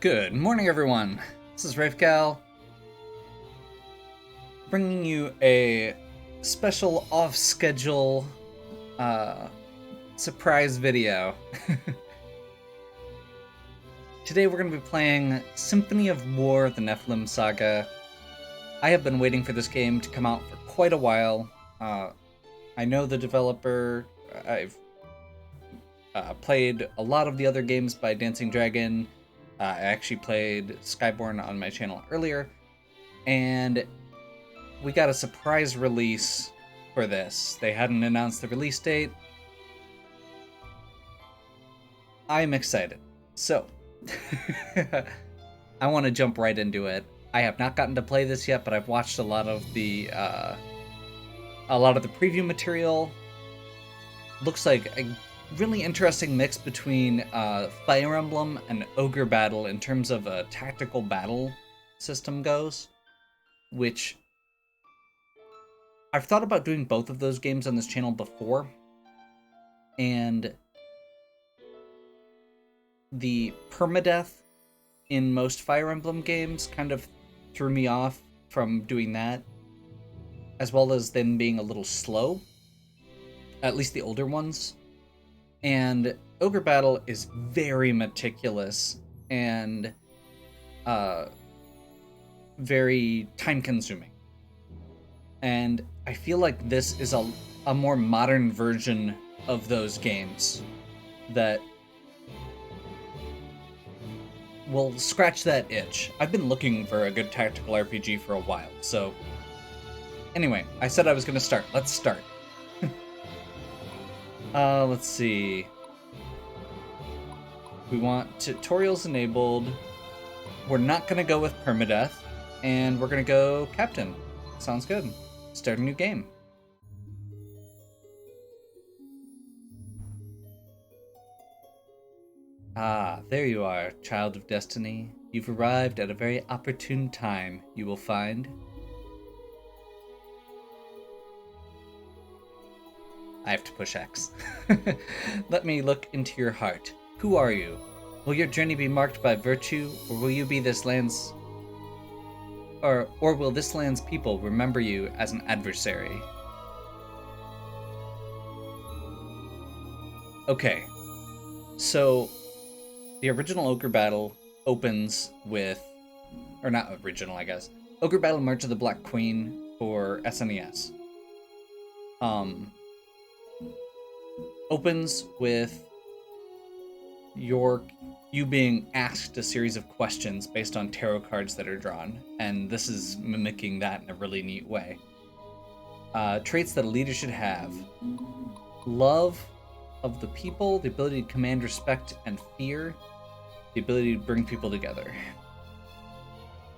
Good morning, everyone. This is Rafegal, bringing you a special off-schedule surprise video. Today we're going to be playing Symphony of War, the Nephilim Saga. I have been waiting for this game to come out for quite a while. I know the developer. I've played a lot of the other games by Dancing Dragon. I actually played Skyborn on my channel earlier, and we got a surprise release for this. They hadn't announced the release date. I'm excited. So, I want to jump right into it. I have not gotten to play this yet, but I've watched a lot of the preview material. Looks like a really interesting mix between Fire Emblem and Ogre Battle in terms of a tactical battle system goes, which I've thought about doing both of those games on this channel before, and the permadeath in most Fire Emblem games kind of threw me off from doing that, as well as them being a little slow, at least the older ones. And Ogre Battle is very meticulous and very time-consuming. And I feel like this is a more modern version of those games that will scratch that itch. I've been looking for a good tactical RPG for a while, so anyway, I said I was going to start. Let's start. Let's see. We want tutorials enabled. We're not gonna go with permadeath, and we're gonna go captain. Sounds good. Start a new game. Ah, there you are, child of destiny. You've arrived at a very opportune time, you will find. I have to push X. Let me look into your heart. Who are you? Will your journey be marked by virtue, or will you be this land's... or will this land's people remember you as an adversary? Okay, so the original Ogre Battle opens with... or not original, I guess. Ogre Battle March of the Black Queen for SNES. Opens with you being asked a series of questions based on tarot cards that are drawn, and this is mimicking that in a really neat way. Traits that a leader should have: love of the people, the ability to command respect and fear, the ability to bring people together.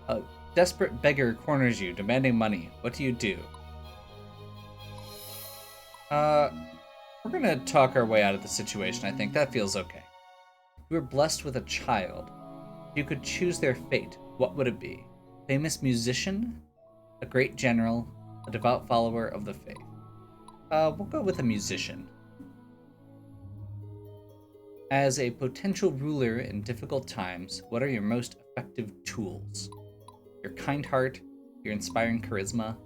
A desperate beggar corners you, demanding money. What do you do? We're gonna talk our way out of the situation, I think. That feels okay. You were blessed with a child. If you could choose their fate, what would it be? Famous musician? A great general? A devout follower of the faith? We'll go with a musician. As a potential ruler in difficult times, what are your most effective tools? Your kind heart, your inspiring charisma,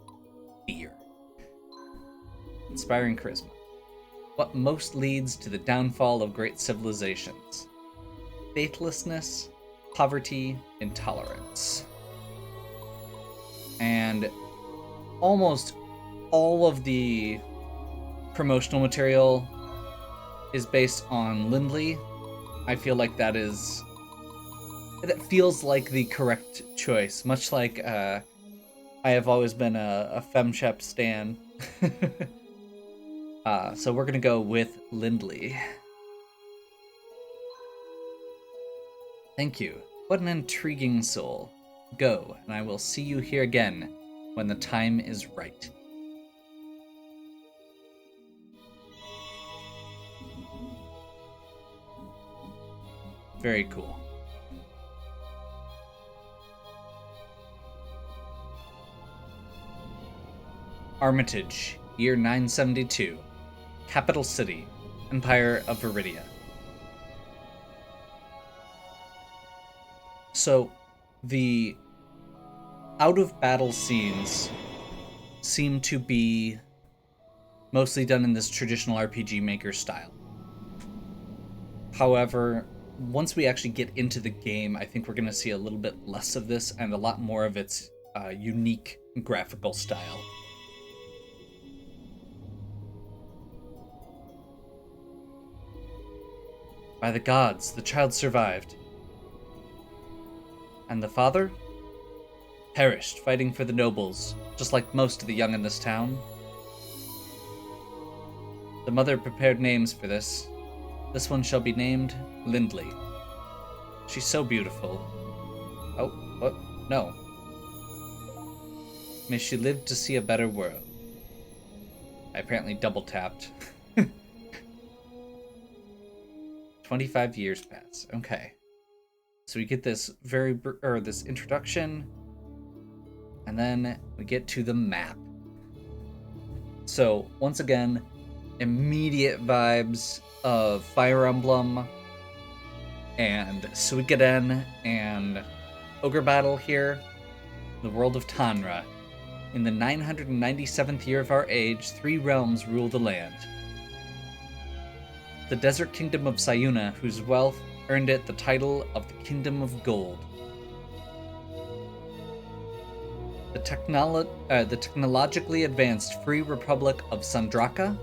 fear. Inspiring charisma. What most leads to the downfall of great civilizations? Faithlessness, poverty, intolerance. And almost all of the promotional material is based on Lindley. I feel like that feels like the correct choice, much like I have always been a FemShep stan. So we're gonna go with Lindley. Thank you. What an intriguing soul. Go, and I will see you here again when the time is right. Very cool. Armitage, year 972. Capital City, Empire of Viridia. So, the out-of-battle scenes seem to be mostly done in this traditional RPG Maker style. However, once we actually get into the game, I think we're going to see a little bit less of this and a lot more of its unique graphical style. By the gods, the child survived. And the father? Perished fighting for the nobles, just like most of the young in this town. The mother prepared names for this. This one shall be named Lindley. She's so beautiful. Oh, what? No. May she live to see a better world. I apparently double-tapped. 25 years pass. Okay. So we get this this introduction, and then we get to the map. So, once again, immediate vibes of Fire Emblem and Suikoden and Ogre Battle here. The world of Tanra. In the 997th year of our age, 3 realms rule the land. The desert kingdom of Sayuna, whose wealth earned it the title of the Kingdom of Gold. The technologically advanced Free Republic of Sandraka.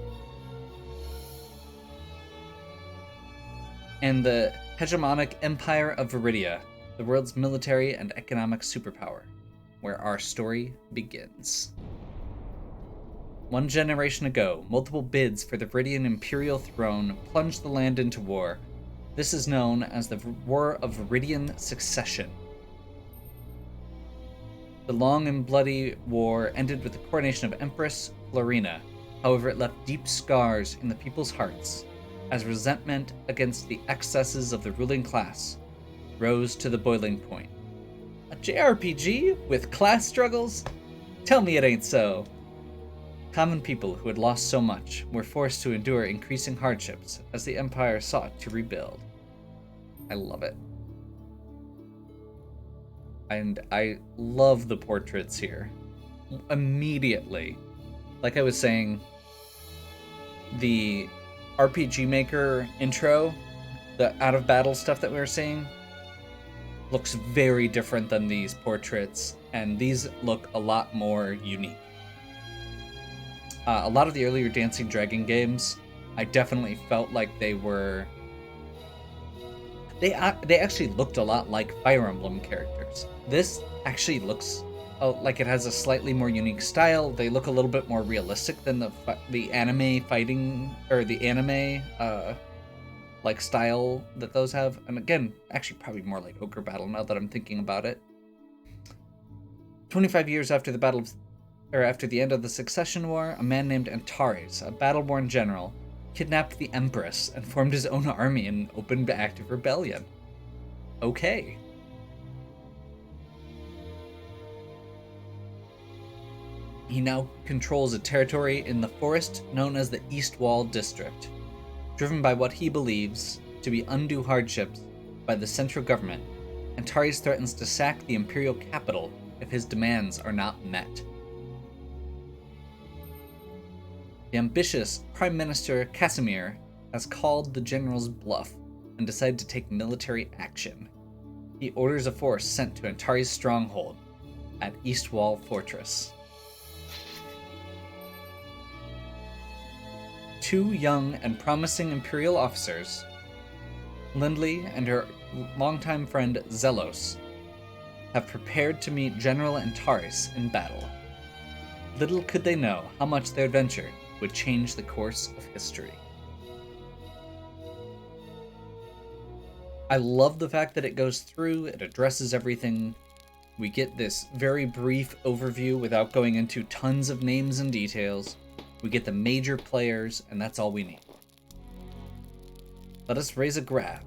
And the hegemonic Empire of Viridia, the world's military and economic superpower, where our story begins. 1 generation ago, multiple bids for the Viridian imperial throne plunged the land into war. This is known as the War of Viridian Succession. The long and bloody war ended with the coronation of Empress Florina. However, it left deep scars in the people's hearts, as resentment against the excesses of the ruling class rose to the boiling point. A JRPG with class struggles? Tell me it ain't so. Common people who had lost so much were forced to endure increasing hardships as the Empire sought to rebuild. I love it. And I love the portraits here. Immediately. Like I was saying, the RPG Maker intro, the out-of-battle stuff that we were seeing, looks very different than these portraits, and these look a lot more unique. A lot of the earlier Dancing Dragon games, I definitely felt like they were... They actually looked a lot like Fire Emblem characters. This actually looks like it has a slightly more unique style. They look a little bit more realistic than the anime fighting, or the anime like style that those have. And again, actually probably more like Ogre Battle now that I'm thinking about it. 25 years after after the end of the Succession War, a man named Antares, a battle-worn general, kidnapped the Empress and formed his own army in open active rebellion. Okay. He now controls a territory in the forest known as the East Wall District. Driven by what he believes to be undue hardships by the central government, Antares threatens to sack the imperial capital if his demands are not met. The ambitious Prime Minister Casimir has called the general's bluff and decided to take military action. He orders a force sent to Antares' stronghold at East Wall Fortress. 2 young and promising imperial officers, Lindley and her longtime friend Zelos, have prepared to meet General Antares in battle. Little could they know how much their adventure would change the course of history. I love the fact that it goes through, it addresses everything. We get this very brief overview without going into tons of names and details. We get the major players, and that's all we need. Let us raise a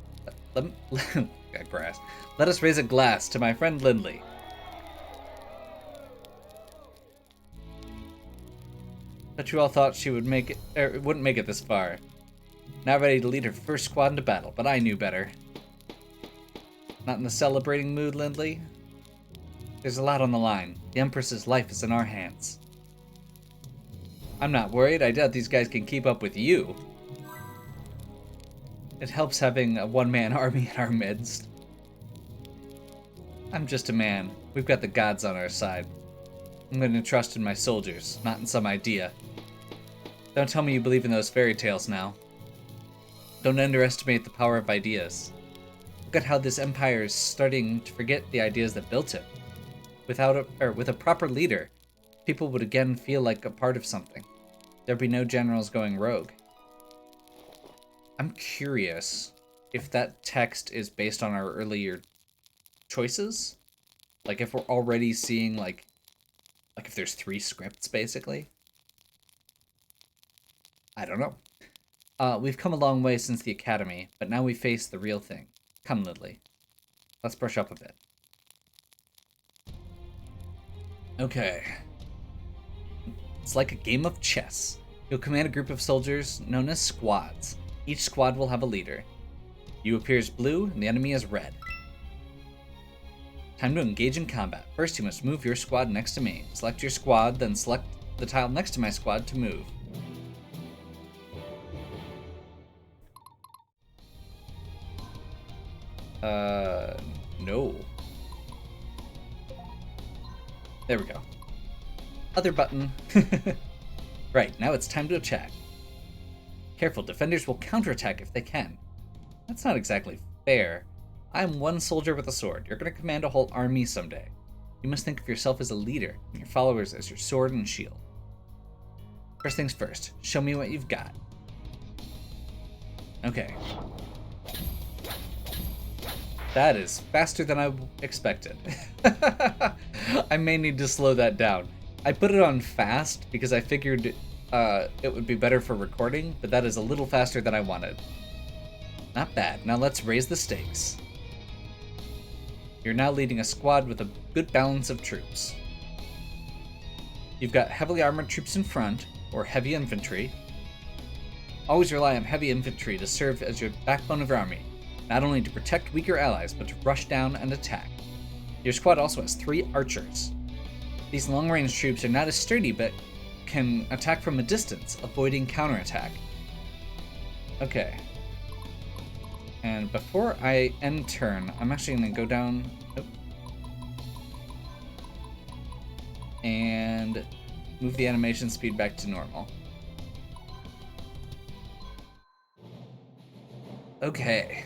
Let us raise a glass to my friend Lindley. Bet you all thought she would wouldn't make it this far. Now ready to lead her first squad into battle, but I knew better. Not in the celebrating mood, Lindley? There's a lot on the line. The Empress's life is in our hands. I'm not worried. I doubt these guys can keep up with you. It helps having a one-man army in our midst. I'm just a man. We've got the gods on our side. I'm going to trust in my soldiers, not in some idea. Don't tell me you believe in those fairy tales now. Don't underestimate the power of ideas. Look at how this empire is starting to forget the ideas that built it. With a proper leader, people would again feel like a part of something. There'd be no generals going rogue. I'm curious if that text is based on our earlier choices. Like if we're already seeing like if there's 3 scripts basically. I don't know. We've come a long way since the academy, but now we face the real thing. Come, Lindley. Let's brush up a bit. Okay. It's like a game of chess. You'll command a group of soldiers known as squads. Each squad will have a leader. You appear as blue, and the enemy as red. Time to engage in combat. First, you must move your squad next to me. Select your squad, then select the tile next to my squad to move. No. There we go. Other button. Right, now it's time to attack. Careful, defenders will counterattack if they can. That's not exactly fair. I'm one soldier with a sword. You're going to command a whole army someday. You must think of yourself as a leader, and your followers as your sword and shield. First things first, show me what you've got. Okay. That is faster than I expected. I may need to slow that down. I put it on fast because I figured it would be better for recording, but that is a little faster than I wanted. Not bad. Now let's raise the stakes. You're now leading a squad with a good balance of troops. You've got heavily armored troops in front, or heavy infantry. Always rely on heavy infantry to serve as your backbone of your army, not only to protect weaker allies, but to rush down and attack. Your squad also has 3 archers. These long-range troops are not as sturdy, but can attack from a distance, avoiding counterattack. Okay. And before I end turn, I'm actually going to go down and move the animation speed back to normal. Okay.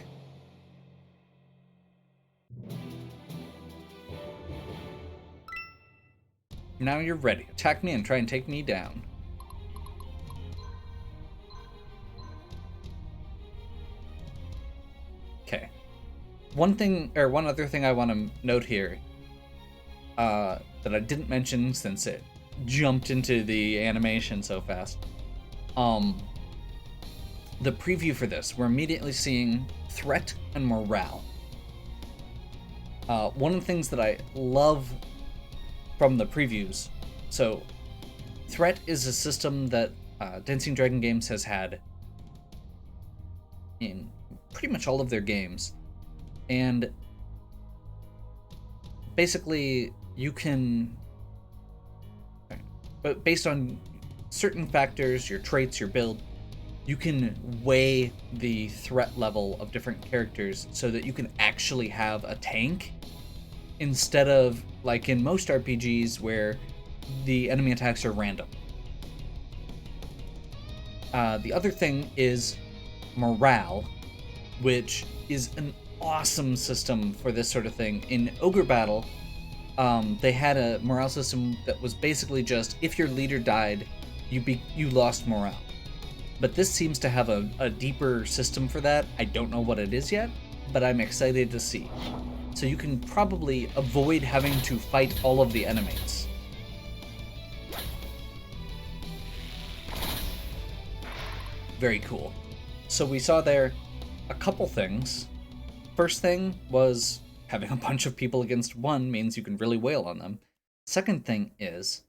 Now you're ready. Attack me and try and take me down. Okay. One other thing I want to note here that I didn't mention since it jumped into the animation so fast. The preview for this, we're immediately seeing threat and morale. One of the things that I love from the previews, so threat is a system that Dancing Dragon Games has had in pretty much all of their games, and basically you can, but based on certain factors, your traits, your build, you can weigh the threat level of different characters so that you can actually have a tank instead of like in most RPGs where the enemy attacks are random. The other thing is morale, which is an awesome system for this sort of thing. In Ogre Battle, they had a morale system that was basically just if your leader died, you lost morale. But this seems to have a deeper system for that. I don't know what it is yet, but I'm excited to see. So you can probably avoid having to fight all of the enemies. Very cool. So we saw there a couple things. First thing was having a bunch of people against one means you can really wail on them. Second thing is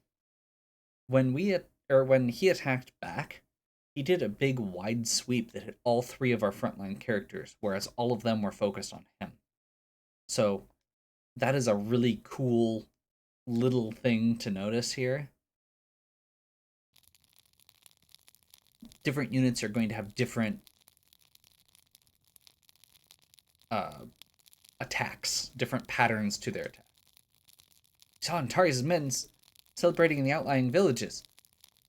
when he attacked back, he did a big wide sweep that hit all 3 of our frontline characters, whereas all of them were focused on him. So that is a really cool little thing to notice here. Different units are going to have different attacks, different patterns to their attack. We saw Antarius' men celebrating in the outlying villages.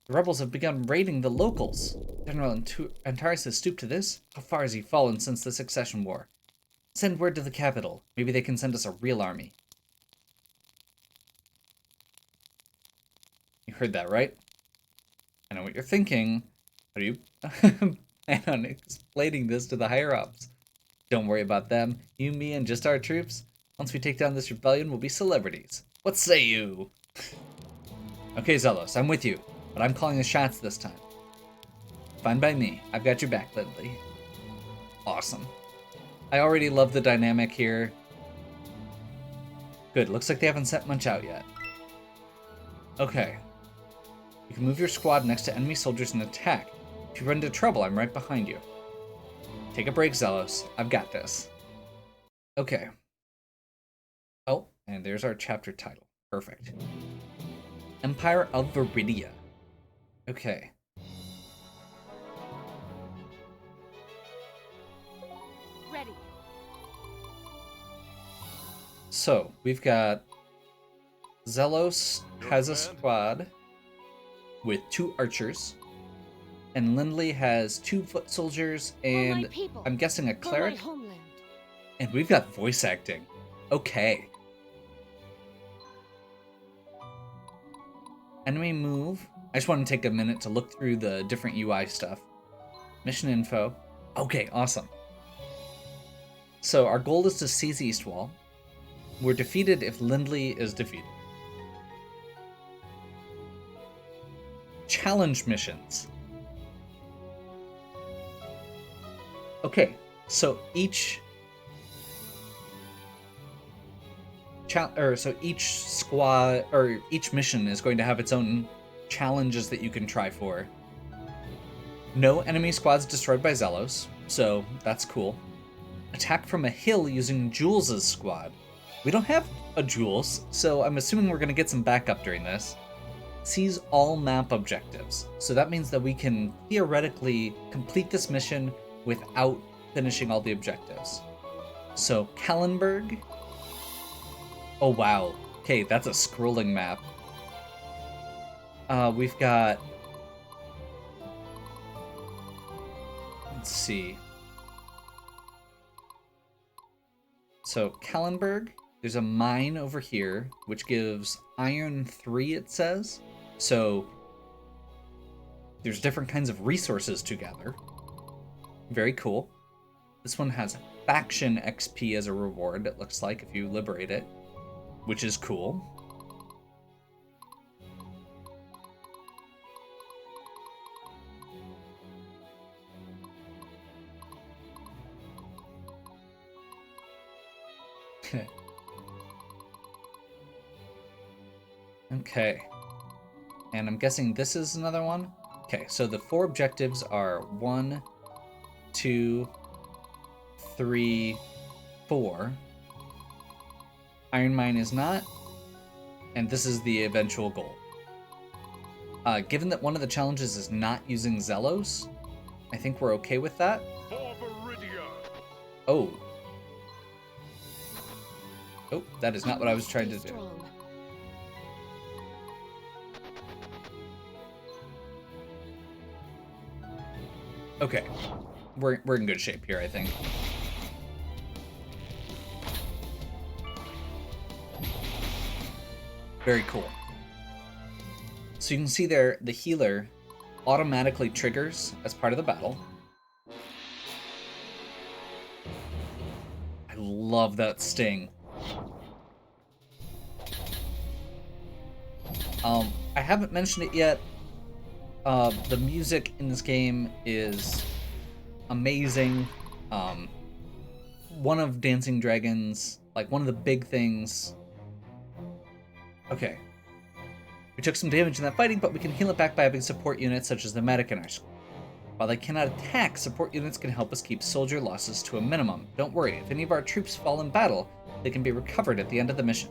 The rebels have begun raiding the locals. General Antarius has stooped to this? How far has he fallen since the Succession War? Send word to the capital. Maybe they can send us a real army. You heard that, right? I know what you're thinking. How do you plan on explaining this to the higher-ups? Don't worry about them. You, me, and just our troops. Once we take down this rebellion, we'll be celebrities. What say you? Okay, Zelos, I'm with you, but I'm calling the shots this time. Fine by me. I've got your back, Lindley. Awesome. I already love the dynamic here. Good, looks like they haven't sent much out yet. Okay. You can move your squad next to enemy soldiers and attack. If you run into trouble, I'm right behind you. Take a break, Zelos. I've got this. Okay. Oh, and there's our chapter title. Perfect. Empire of Viridia. Okay. Ready. So, we've got Zelos has a squad with 2 archers, and Lindley has 2 foot soldiers and I'm guessing a cleric. And we've got voice acting. Okay. Enemy move. I just want to take a minute to look through the different UI stuff. Mission info. Okay, awesome. So our goal is to seize East Wall. We're defeated if Lindley is defeated. Challenge missions. Okay, so each each squad or each mission is going to have its own challenges that you can try for. No enemy squads destroyed by Zelos, so that's cool. Attack from a hill using Jules' squad. We don't have a Jules, so I'm assuming we're going to get some backup during this. Seize all map objectives. So that means that we can theoretically complete this mission without finishing all the objectives. So Kallenberg. Oh wow. Okay, that's a scrolling map. We've got... Let's see. So Kallenberg, there's a mine over here, which gives Iron 3, it says. So there's different kinds of resources to gather. Very cool. This one has faction XP as a reward, it looks like, if you liberate it, which is cool. Okay. And I'm guessing this is another one? Okay, so the 4 objectives are 1, 2, 3, 4. Iron Mine is not. And this is the eventual goal. Given that one of the challenges is not using Zelos, I think we're okay with that. Oh. Oh, that is not what I was trying to do. Okay. We're in good shape here, I think. Very cool. So you can see there, the healer automatically triggers as part of the battle. I love that sting. I haven't mentioned it yet. The music in this game is amazing. One of Dancing Dragons, like one of the big things. Okay. We took some damage in that fighting, but we can heal it back by having support units such as the medic in our squad. While they cannot attack, support units can help us keep soldier losses to a minimum. Don't worry, if any of our troops fall in battle, They can be recovered at the end of the mission.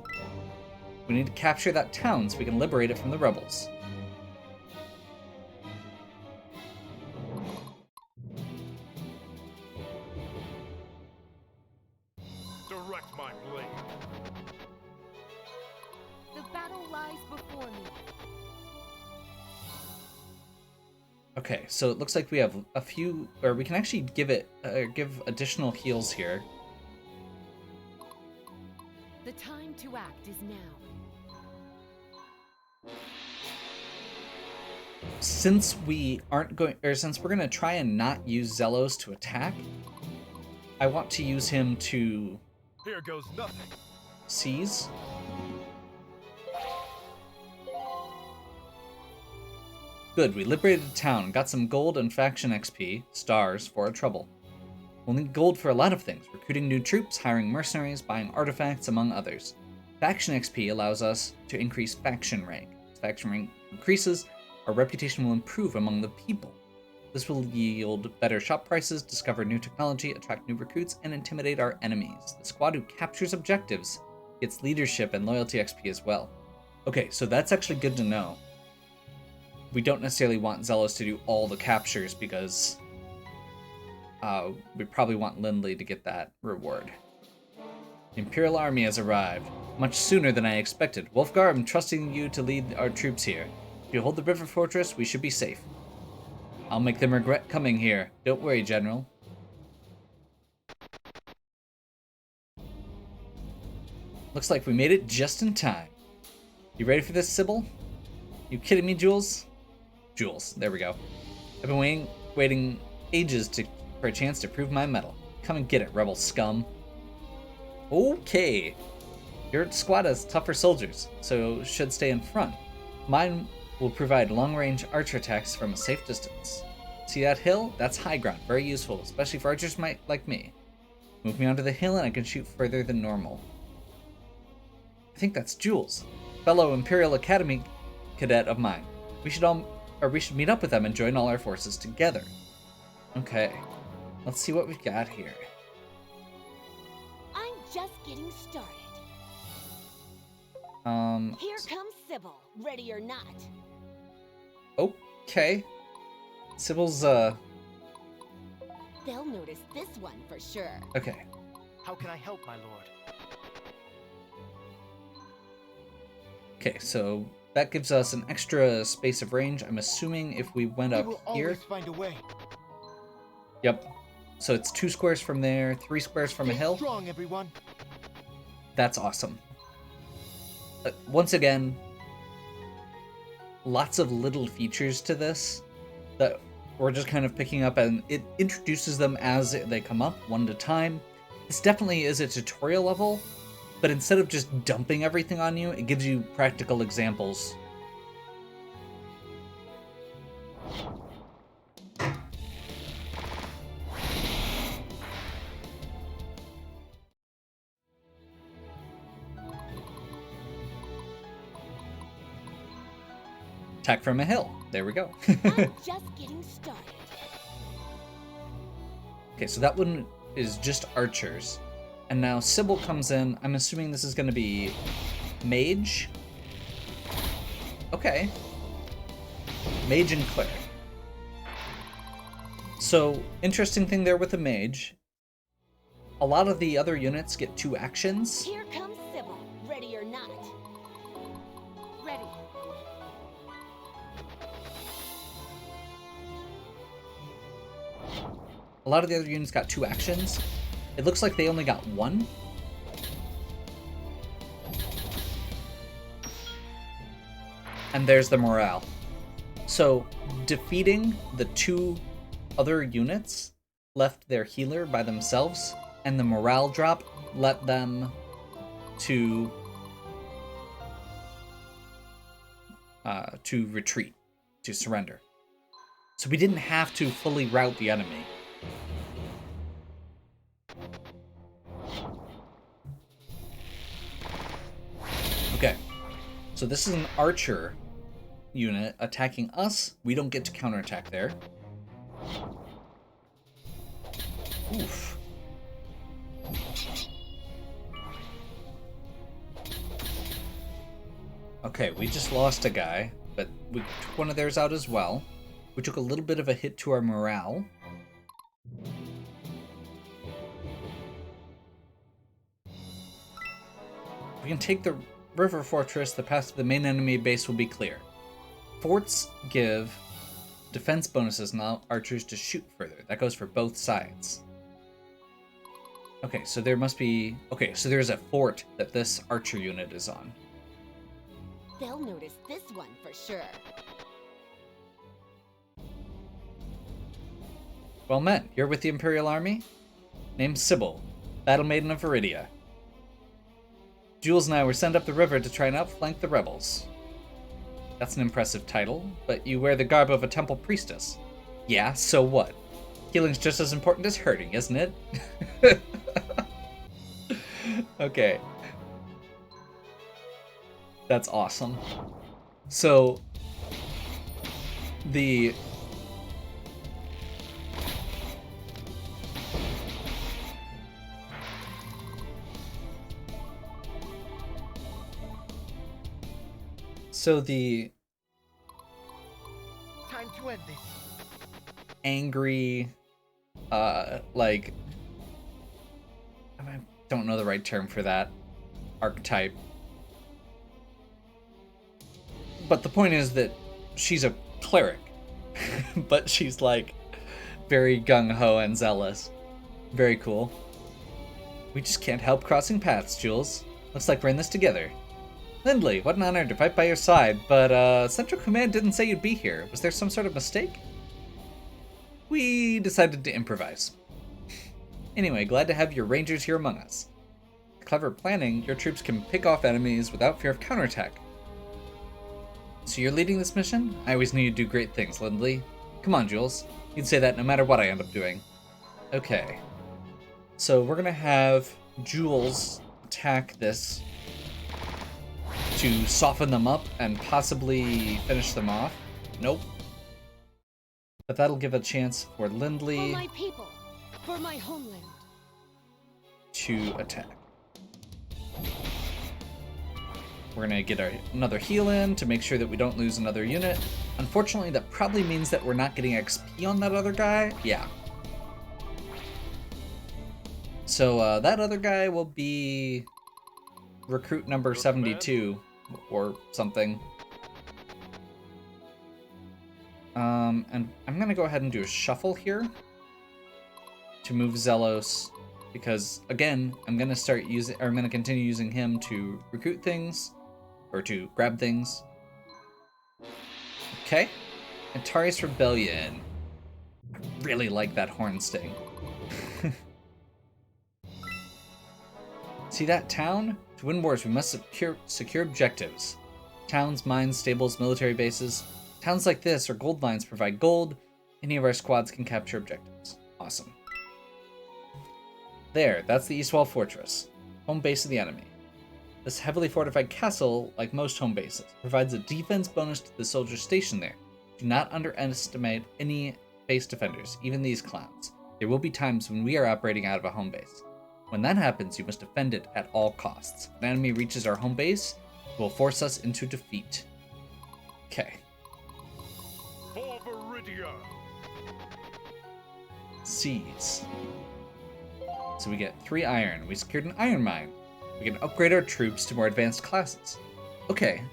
We need to capture that town so we can liberate it from the rebels. Direct my blade. The battle lies before me. Okay, so it looks like we have a few, or we can actually give additional heals here. The time to act is now. Since we aren't going, or since we're gonna try and not use Zelos to attack, I want to use him to Here goes nothing. seize. Good, we liberated the town, got some gold and faction XP, stars, for our trouble. We'll need gold for a lot of things, recruiting new troops, hiring mercenaries, buying artifacts, among others. Faction XP allows us to increase faction rank. As faction rank increases, our reputation will improve among the people. This will yield better shop prices, discover new technology, attract new recruits, and intimidate our enemies. The squad who captures objectives gets leadership and loyalty XP as well. Okay, so that's actually good to know. We don't necessarily want Zealous to do all the captures because we probably want Lindley to get that reward. The Imperial Army has arrived, much sooner than I expected. Wolfgar, I'm trusting you to lead our troops here. If you hold the river fortress, we should be safe. I'll make them regret coming here. Don't worry, General. Looks like we made it just in time. You ready for this, Sybil? You kidding me, Jules? Jules, there we go. I've been waiting ages for a chance to prove my mettle. Come and get it, rebel scum. Okay. Your squad has tougher soldiers, so should stay in front. Mine will provide long-range archer attacks from a safe distance. See that hill? That's high ground, very useful, especially for archers like me. Move me onto the hill and I can shoot further than normal. I think that's Jules, fellow Imperial Academy cadet of mine. We should meet up with them and join all our forces together. Okay, let's see what we've got here. I'm just getting started. Here comes Sybil, ready or not. Okay. Sybil's, They'll notice this one for sure. okay. How can I help, my lord? Okay, so that gives us an extra space of range. I'm assuming if we went up here. Always find a way. Yep. So it's 2 squares from there, 3 squares from a hill. Strong, everyone. That's awesome. Once again, lots of little features to this that we're just kind of picking up, and it introduces them as they come up, one at a time. This definitely is a tutorial level, but instead of just dumping everything on you, it gives you practical examples. Attack from a hill. There we go. I'm just getting started. Okay, so that one is just archers. And now Sybil comes in. I'm assuming this is going to be mage. Okay. Mage and cleric. So, interesting thing there with the mage. A lot of the other units get 2 actions. Here comes Sybil, ready or not. Ready. A lot of the other units got 2 actions. It looks like they only got 1. And there's the morale. So, defeating the 2 other units left their healer by themselves, and the morale drop let them to retreat, to surrender. So we didn't have to fully rout the enemy. Okay, so this is an archer unit attacking us. We don't get to counterattack there. Oof. Okay, we just lost a guy, but we took one of theirs out as well. We took a little bit of a hit to our morale. We can take the river fortress. The path to the main enemy base will be clear. Forts give defense bonuses and allow archers to shoot further. That goes for both sides. Okay, so there must be... Okay, so there's a fort that this archer unit is on. They'll notice this one for sure. Well met. You're with the Imperial Army? Name's Sybil, Battle Maiden of Viridia. Jules and I were sent up the river to try and outflank the rebels. That's an impressive title, but you wear the garb of a temple priestess. Yeah, so what? Healing's just as important as hurting, isn't it? Okay. That's awesome. So, the... Time to end this. angry, like, I don't know the right term for that archetype. But the point is that she's a cleric, but she's like very gung-ho and zealous. Very cool. We just can't help crossing paths, Jules. Looks like we're in this together. Lindley, what an honor to fight by your side, but Central Command didn't say you'd be here. Was there some sort of mistake? We decided to improvise. Anyway, glad to have your rangers here among us. With clever planning, your troops can pick off enemies without fear of counterattack. So you're leading this mission? I always knew you'd do great things, Lindley. Come on, Jules. You'd say that no matter what I end up doing. Okay. So we're gonna have Jules attack this to soften them up and possibly finish them off. Nope. But that'll give a chance for Lindley For my people, for my homeland. to attack. We're gonna get another heal in to make sure that we don't lose another unit. Unfortunately, that probably means that we're not getting XP on that other guy. Yeah. So that other guy will be recruit number 72 or something. And I'm gonna go ahead and do a shuffle here to move Zelos, because again, I'm gonna continue using him to recruit things or to grab things. Okay, Antarius Rebellion. I really like that horn sting. See that town? To win wars, we must secure objectives. Towns, mines, stables, military bases. Towns like this or gold mines provide gold. Any of our squads can capture objectives. Awesome. There, that's the Eastwall Fortress, home base of the enemy. This heavily fortified castle, like most home bases, provides a defense bonus to the soldiers stationed there. Do not underestimate any base defenders, even these clowns. There will be times when we are operating out of a home base. When that happens, you must defend it at all costs. If an enemy reaches our home base, it will force us into defeat. Okay. For Viridia. Seize. So we get 3 iron. We secured an iron mine. We can upgrade our troops to more advanced classes. Okay,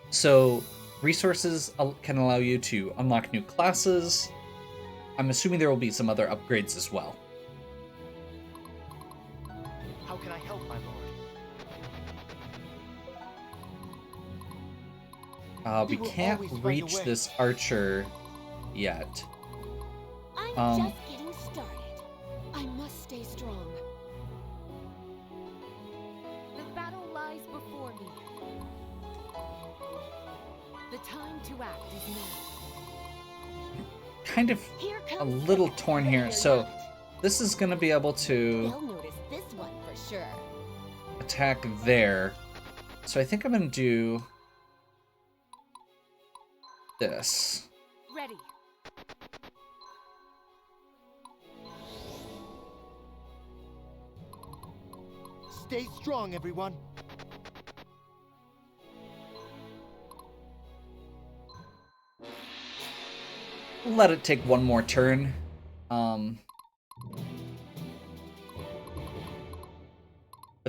so resources can allow you to unlock new classes. I'm assuming there will be some other upgrades as well. How can I help, my lord? We can't reach this archer yet. I'm just getting started. I must stay strong. The battle lies before me. The time to act is now. Kind of Here a comes little the torn here. ready or So not. this is going to be able to They'll notice this one for sure. attack there. So I think I'm going to do this. Ready. Stay strong, everyone. let it take one more turn. But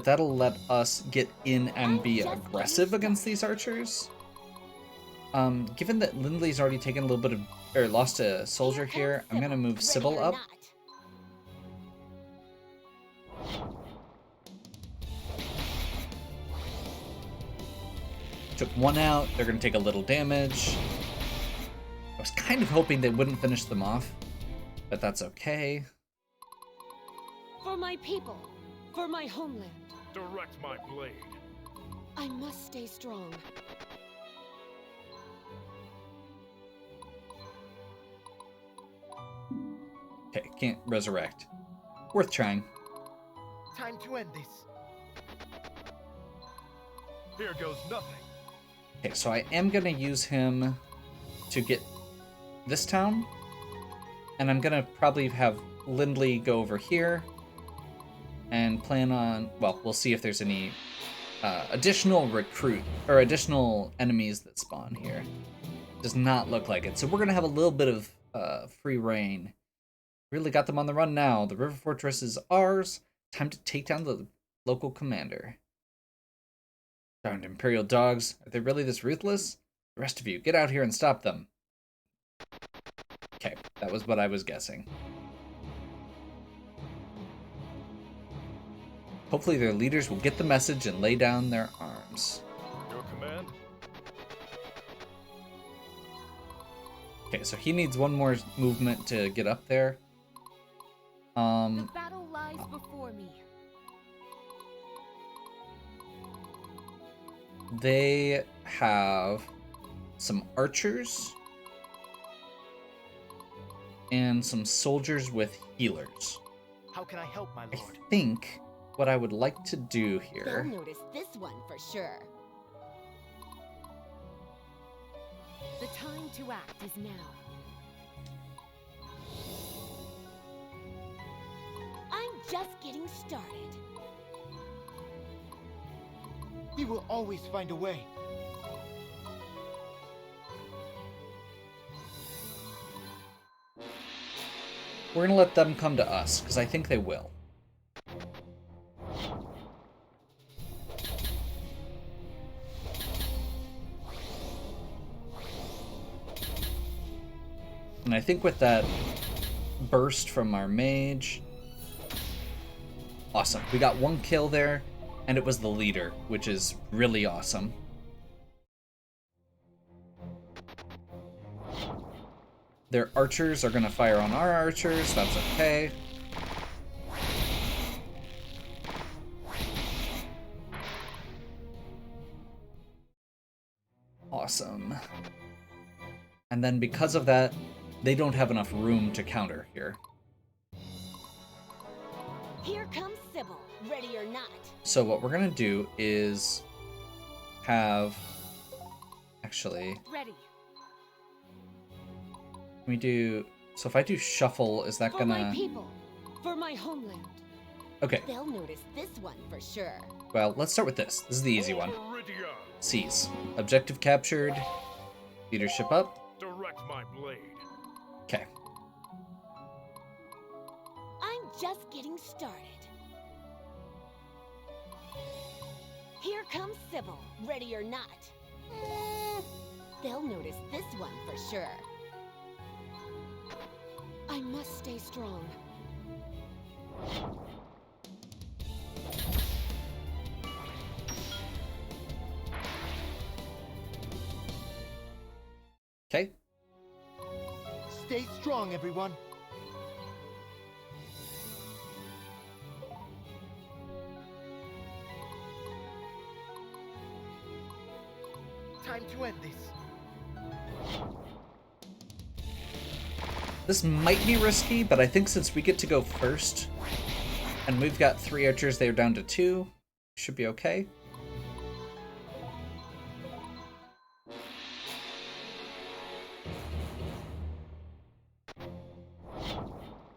that'll let us get in and be aggressive against these archers. Given that Lindley's already taken a little bit of, or lost a soldier here, I'm gonna move Sybil up. Took one out, they're gonna take a little damage. I was kind of hoping they wouldn't finish them off, but that's okay. For my people, for my homeland. Direct my blade. I must stay strong. Okay, can't resurrect. Worth trying. Time to end this. Here goes nothing. Okay, so I am gonna use him to get this town, and I'm gonna probably have Lindley go over here and plan on, well, we'll see if there's any additional additional enemies that spawn here. Does not look like it. So we're gonna have a little bit of free reign. Really got them on the run now. The river fortress is ours. Time to take down the local commander. Darned Imperial dogs. Are they really this ruthless? The rest of you, get out here and stop them. Okay, that was what I was guessing. Hopefully their leaders will get the message and lay down their arms. Your command? The Okay, so he needs one more movement to get up there. battle lies before me. They have some archers and some soldiers with healers. How can I help, my I lord? think what I would like to do They'll here, notice this one for sure. The time to act is now. I'm just getting started. We will always find a way. we're gonna let them come to us, because I think they will. And I think with that burst from our mage, awesome. We got one kill there, and it was the leader, which is really awesome. Their archers are gonna fire on our archers, that's okay. Awesome. And then because of that, they don't have enough room to counter here. Here comes Sybil, ready or not. So what we're gonna do is have, actually, Ready. can we do, so if I do shuffle, is that For my gonna, people, for my homeland. okay, They'll notice this one for sure. well, let's start with this. This is the easy one. Viridia, Seize. Objective captured. Leadership up. direct my blade. Okay. I'm just getting started. Here comes Sybil, ready or not. They'll notice this one for sure. I must stay strong. Okay. Stay strong, everyone. Time to end this. This might be risky, but I think since we get to go first, and we've got 3 archers, they're down to 2, should be okay.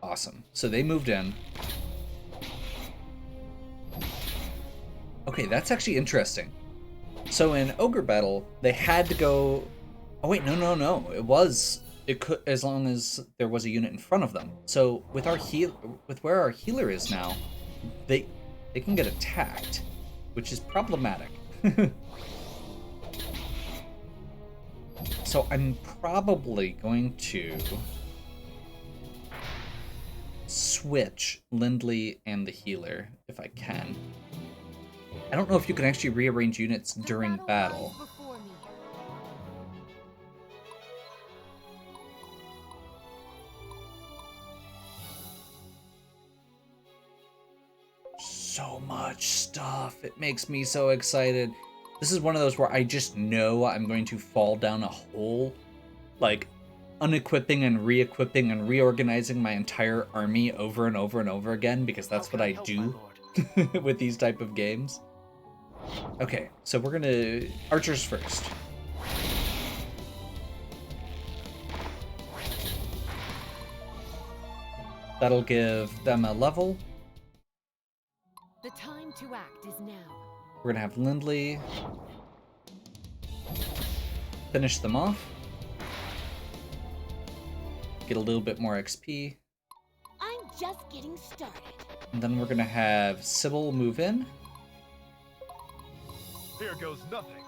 Awesome. So they moved in. Okay, that's actually interesting. So in Ogre Battle, they had to go... Oh wait, no. It it could, as long as there was a unit in front of them. So with our with where our healer is now, they can get attacked, which is problematic. So I'm probably going to switch Lindley and the healer if I can. I don't know if you can actually rearrange units during battle. So much stuff. It makes me so excited. This is one of those where I just know I'm going to fall down a hole, like unequipping and re-equipping and reorganizing my entire army over and over and over again, because that's what I do with these type of games. Okay, so we're gonna archers first. That'll give them a level. The time to act is now. We're gonna have Lindley finish them off. Get a little bit more XP. I'm just getting started. And then we're gonna have Sybil move in. Here goes nothing.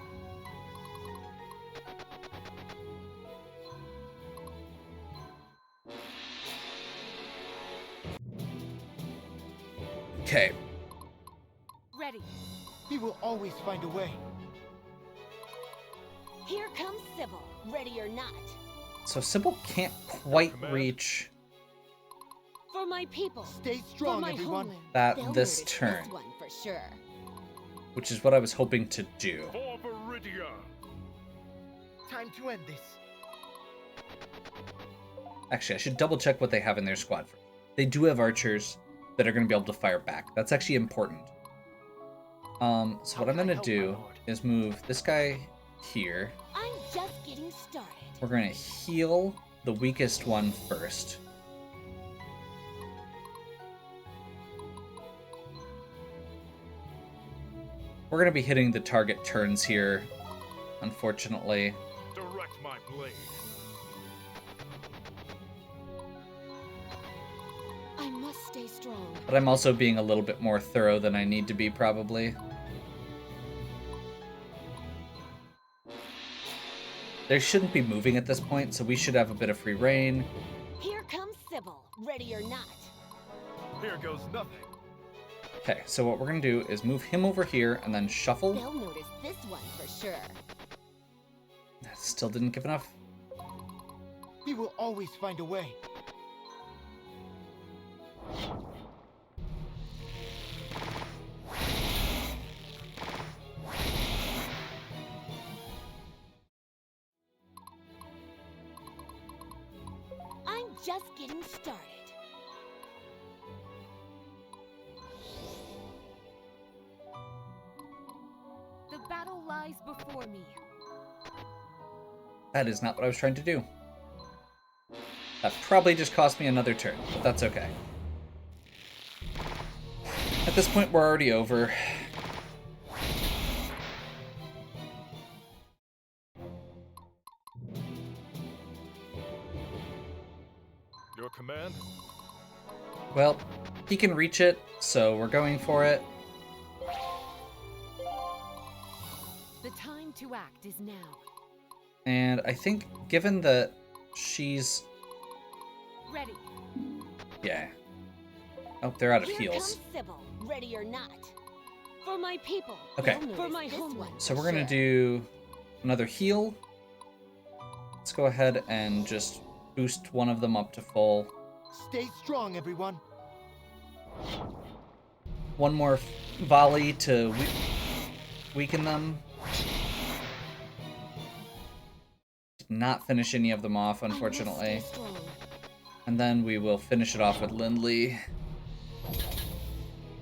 Okay. Ready. He will always find a way. Here comes Sybil, ready or not. So Sybil can't quite reach For my people. Stay strong, for my everyone. homeland. that They'll this notice turn, This one for sure. which is what I was hoping to do. For Viridia. Time to end this. Actually, I should double check what they have in their squad. They do have archers that are going to be able to fire back. That's actually important. So what I'm going to do is move this guy here. I'm just getting started. We're going to heal the weakest one first. We're going to be hitting the target turns here, unfortunately. Direct my blade. I must stay strong. But I'm also being a little bit more thorough than I need to be, probably. They shouldn't be moving at this point, so we should have a bit of free reign. Here comes Sybil, ready or not. Here goes nothing. Okay, so what we're going to do is move him over here and then shuffle. They'll notice this one for sure. That still didn't give enough. He will always find a way. I'm just getting started. The battle lies before me. That is not what I was trying to do. That probably just cost me another turn, but that's okay. At this point, we're already over. Your command? Well, he can reach it, so we're going for it. The time to act is now. And I think, given that she's... Ready. Yeah. Oh, they're out of Here heals. comes Sybil, ready or not. For my people. Okay. They'll for my homeland. So we're going to do another heal. Let's go ahead and just boost one of them up to full. Stay strong, everyone. One more volley to weaken them. Did not finish any of them off, unfortunately. And then we will finish it off with Lindley.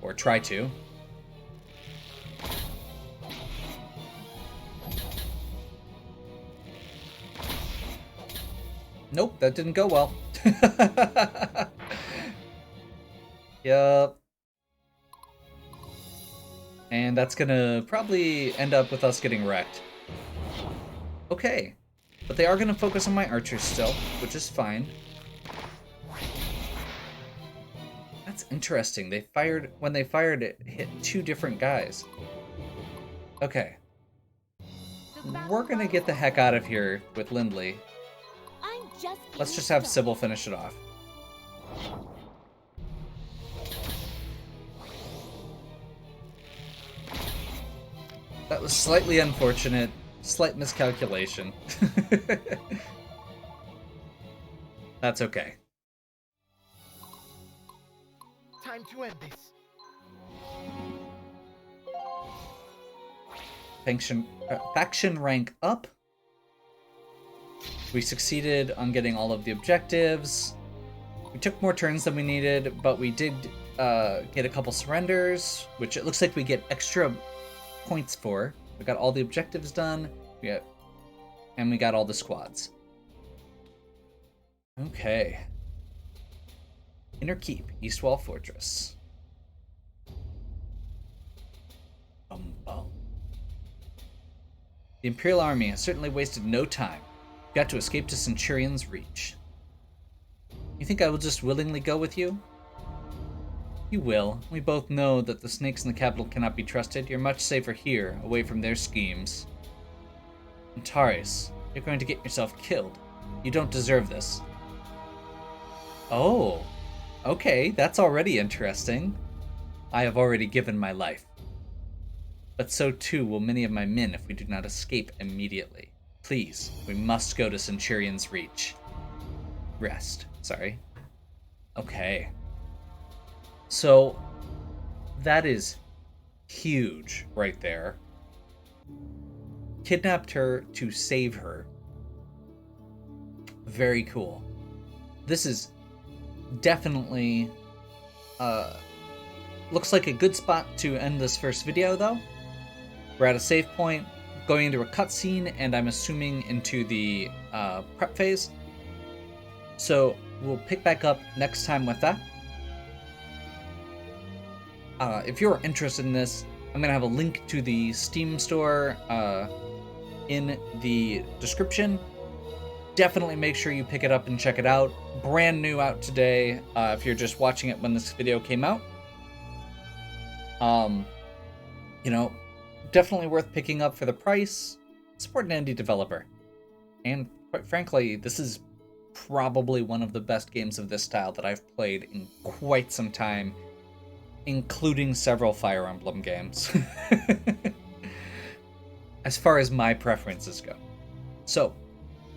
Or try to. Nope, that didn't go well. Yup. And that's gonna probably end up with us getting wrecked. Okay. But they are going to focus on my archers still, which is fine. That's interesting. When they fired, it hit 2 different guys. Okay. We're going to get the heck out of here with Lindley. Let's just have Sybil finish it off. That was slightly unfortunate. Slight miscalculation. That's okay. Time to end this. Faction rank up. We succeeded on getting all of the objectives. We took more turns than we needed, but we did get a couple surrenders, which it looks like we get extra points for. We got all the objectives done, and we got all the squads. Okay. Inner Keep, East Wall Fortress. Bum, bum. The Imperial Army has certainly wasted no time. We've got to escape to Centurion's Reach. You think I will just willingly go with you? You will. We both know that the snakes in the capital cannot be trusted. You're much safer here, away from their schemes. Antares, you're going to get yourself killed. You don't deserve this. Oh, okay, that's already interesting. I have already given my life. But so too will many of my men if we do not escape immediately. Please, we must go to Centurion's Reach. Sorry. Okay. So, that is huge right there. Kidnapped her to save her. Very cool. This is definitely looks like a good spot to end this first video though. We're at a save point, going into a cutscene, and I'm assuming into the prep phase. So we'll pick back up next time with that. If you're interested in this, I'm going to have a link to the Steam store in the description. Definitely make sure you pick it up and check it out. Brand new out today, if you're just watching it when this video came out. You know, definitely worth picking up for the price. Support an indie developer. And quite frankly, this is probably one of the best games of this style that I've played in quite some time, including several Fire Emblem games, as far as my preferences go. So,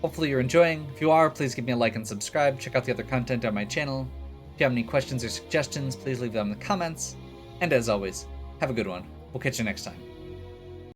hopefully you're enjoying. If you are, please give me a like and subscribe. Check out the other content on my channel. If you have any questions or suggestions, please leave them in the comments. And as always, have a good one. We'll catch you next time.